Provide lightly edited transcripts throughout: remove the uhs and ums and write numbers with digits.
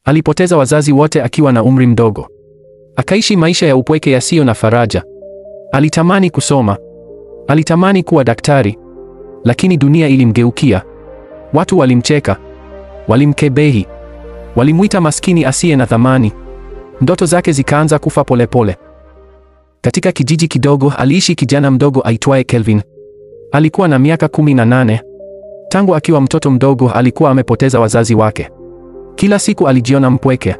Alipoteza wazazi wote akiwa na umri mdogo. Akaishi maisha ya upweke yasiyo na faraja. Alitamani kusoma. Alitamani kuwa daktari. Lakini dunia ilimgeukia. Watu walimcheka. Walimkebehi. Walimuita maskini asiye na thamani. Ndoto zake zikaanza kufa polepole. Katika kijiji kidogo aliishi kijana mdogo aitwaye Kelvin. Alikuwa na miaka 18. Tangu akiwa mtoto mdogo alikuwa amepoteza wazazi wake. Kila siku alijiona mpweke.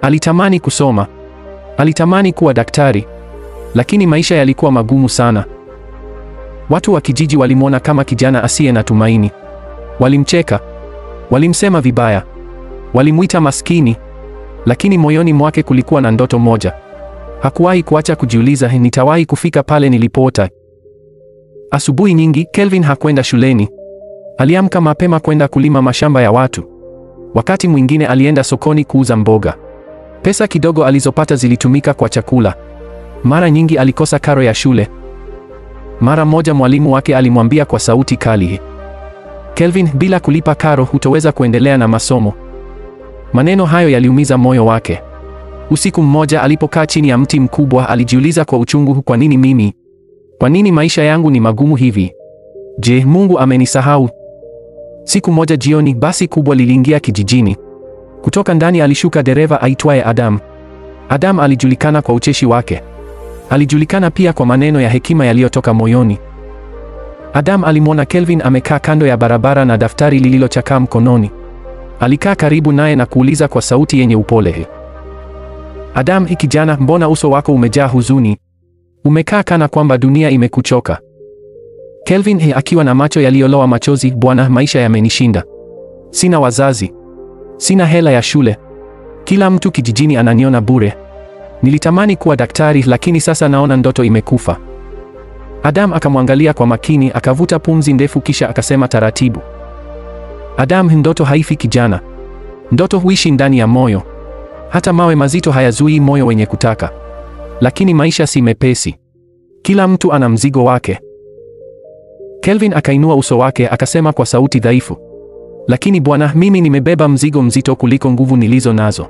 Alitamani kusoma. Alitamani kuwa daktari. Lakini maisha yalikuwa magumu sana. Watu wa kijiji walimwona kama kijana asiye na tumaini. Walimcheka. Walimsema vibaya. Walimuita maskini. Lakini moyoni mwake kulikuwa na ndoto moja. Hakuwahi kuacha kujiuliza, nitawahi kufika pale nilipoota. Asubuhi nyingi Kelvin hakwenda shuleni. Aliamka mapema kwenda kulima mashamba ya watu. Wakati mwingine alienda sokoni kuuza mboga. Pesa kidogo alizopata zilitumika kwa chakula. Mara nyingi alikosa karo ya shule. Mara moja mwalimu wake alimwambia kwa sauti kali, Kelvin, bila kulipa karo hutoweza kuendelea na masomo. Maneno hayo yaliumiza moyo wake. Usiku mmoja alipokaa chini ya mti mkubwa alijiuliza kwa uchungu, kwa nini mimi? Kwa nini maisha yangu ni magumu hivi? Je, Mungu amenisahau? Siku moja jioni basi kubwa liliingia kijijini. Kutoka ndani alishuka dereva aitwaye Adam. Adam alijulikana kwa ucheshi wake. Alijulikana pia kwa maneno ya hekima yaliyotoka moyoni. Adam alimwona Kelvin amekaa kando ya barabara na daftari lililochakaa mkononi. Alikaa karibu naye na kuuliza kwa sauti yenye upole, Adam, kijana, mbona uso wako umejaa huzuni? Umekaa kana kwamba dunia imekuchoka. Kelvin akiwa na macho yaliyolowa machozi, bwana, maisha yamenishinda. Sina wazazi. Sina hela ya shule. Kila mtu kijijini ananiona bure. Nilitamani kuwa daktari lakini sasa naona ndoto imekufa. Adam akamwangalia kwa makini, akavuta pumzi ndefu kisha akasema taratibu, Adam, ndoto haifi kijana. Ndoto huishi ndani ya moyo. Hata mawe mazito hayazuii moyo wenye kutaka. Lakini maisha si mepesi. Kila mtu ana mzigo wake. Kelvin akainua uso wake akasema kwa sauti dhaifu, lakini bwana, mimi nimebeba mzigo mzito kuliko nguvu nilizo nazo.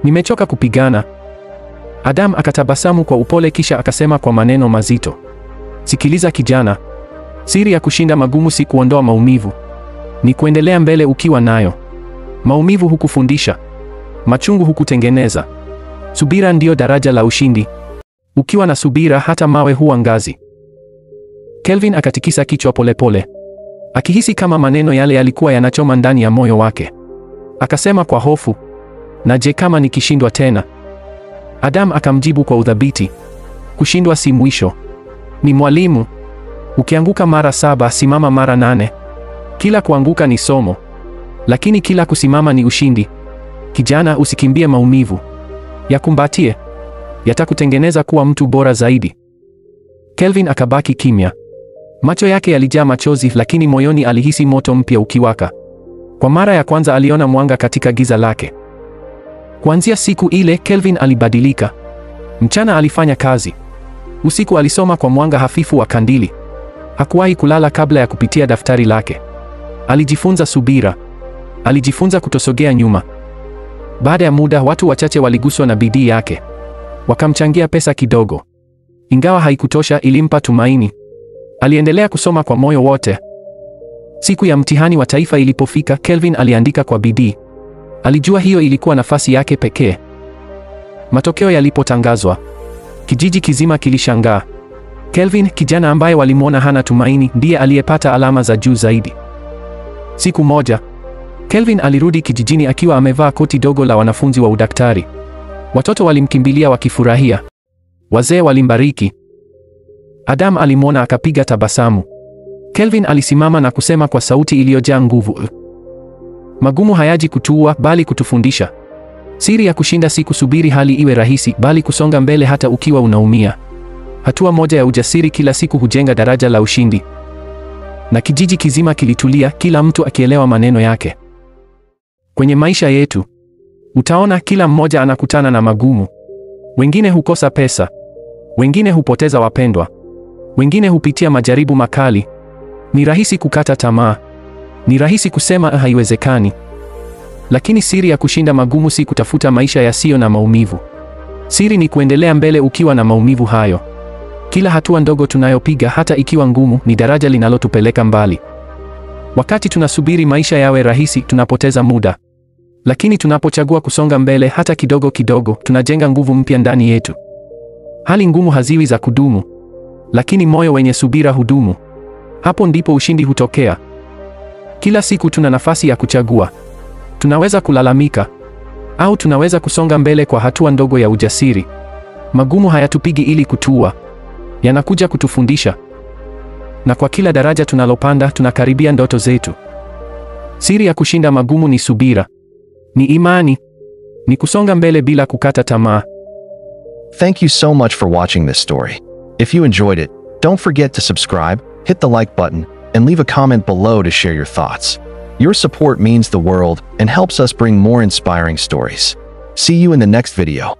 Nimechoka kupigana. Adam akatabasamu kwa upole kisha akasema kwa maneno mazito, sikiliza kijana. Siri ya kushinda magumu si kuondoa maumivu. Ni kuendelea mbele ukiwa nayo. Maumivu hukufundisha. Machungu hukutengeneza. Subira ndiyo daraja la ushindi. Ukiwa na subira hata mawe huwa ngazi. Kelvin akatikisa kichwa polepole, akihisi kama maneno yale yalikuwa yanachoma ndani ya moyo wake. Akasema kwa hofu, na je kama nikishindwa tena? Adam akamjibu kwa udhabiti, kushindwa si mwisho. Ni mwalimu. Ukianguka mara 7, simama mara 8. Kila kuanguka ni somo. Lakini kila kusimama ni ushindi. Kijana, usikimbie maumivu. Yakumbatie. Yatakutengeneza kuwa mtu bora zaidi. Kelvin akabaki kimya. Macho yake yalijaa machozi lakini moyoni alihisi moto mpya ukiwaka. Kwa mara ya kwanza aliona mwanga katika giza lake. Kuanzia siku ile Kelvin alibadilika. Mchana alifanya kazi. Usiku alisoma kwa mwanga hafifu wa kandili. Hakuwahi kulala kabla ya kupitia daftari lake. Alijifunza subira. Alijifunza kutosogea nyuma. Baada ya muda watu wachache waliguswa na bidii yake. Wakamchangia pesa kidogo. Ingawa haikutosha, ilimpa tumaini. Aliendelea kusoma kwa moyo wote. Siku ya mtihani wa taifa ilipofika, Kelvin aliandika kwa bidii. Alijua hiyo ilikuwa nafasi yake pekee. Matokeo yalipotangazwa, kijiji kizima kilishangaa. Kelvin, kijana ambaye walimwona hana tumaini, ndiye aliyepata alama za juu zaidi. Siku moja, Kelvin alirudi kijijini akiwa amevaa koti dogo la wanafunzi wa udaktari. Watoto walimkimbilia wakifurahia. Wazee walimbariki. Adam alimwona akapiga tabasamu. Kelvin alisimama na kusema kwa sauti iliyojaa nguvu, magumu hayaji kutuua bali kutufundisha. Siri ya kushinda si kusubiri hali iwe rahisi, bali kusonga mbele hata ukiwa unaumia. Hatua moja ya ujasiri kila siku hujenga daraja la ushindi. Na kijiji kizima kilitulia, kila mtu akielewa maneno yake. Kwenye maisha yetu, utaona kila mmoja anakutana na magumu. Wengine hukosa pesa. Wengine hupoteza wapendwa. Wengine hupitia majaribu makali. Ni rahisi kukata tamaa. Ni rahisi kusema haiwezekani. Lakini siri ya kushinda magumu si kutafuta maisha yasiyo na maumivu. Siri ni kuendelea mbele ukiwa na maumivu hayo. Kila hatua ndogo tunayopiga, hata ikiwa ngumu, ni daraja linalotupeleka mbali. Wakati tunasubiri maisha yawe rahisi, tunapoteza muda. Lakini tunapochagua kusonga mbele hata kidogo kidogo, tunajenga nguvu mpya ndani yetu. Hali ngumu haziwi za kudumu, lakini moyo wenye subira hudumu. Hapo ndipo ushindi hutokea. Kila siku tuna nafasi ya kuchagua. Tunaweza kulalamika au tunaweza kusonga mbele kwa hatua ndogo ya ujasiri. Magumu hayatupigi ili kutua, yanakuja kutufundisha. Na kwa kila daraja tunalopanda, tunakaribia ndoto zetu. Siri ya kushinda magumu ni subira, ni imani, ni kusonga mbele bila kukata tamaa. Thank you so much for watching this story. If you enjoyed it, don't forget to subscribe, hit the like button, and leave a comment below to share your thoughts. Your support means the world and helps us bring more inspiring stories. See you in the next video.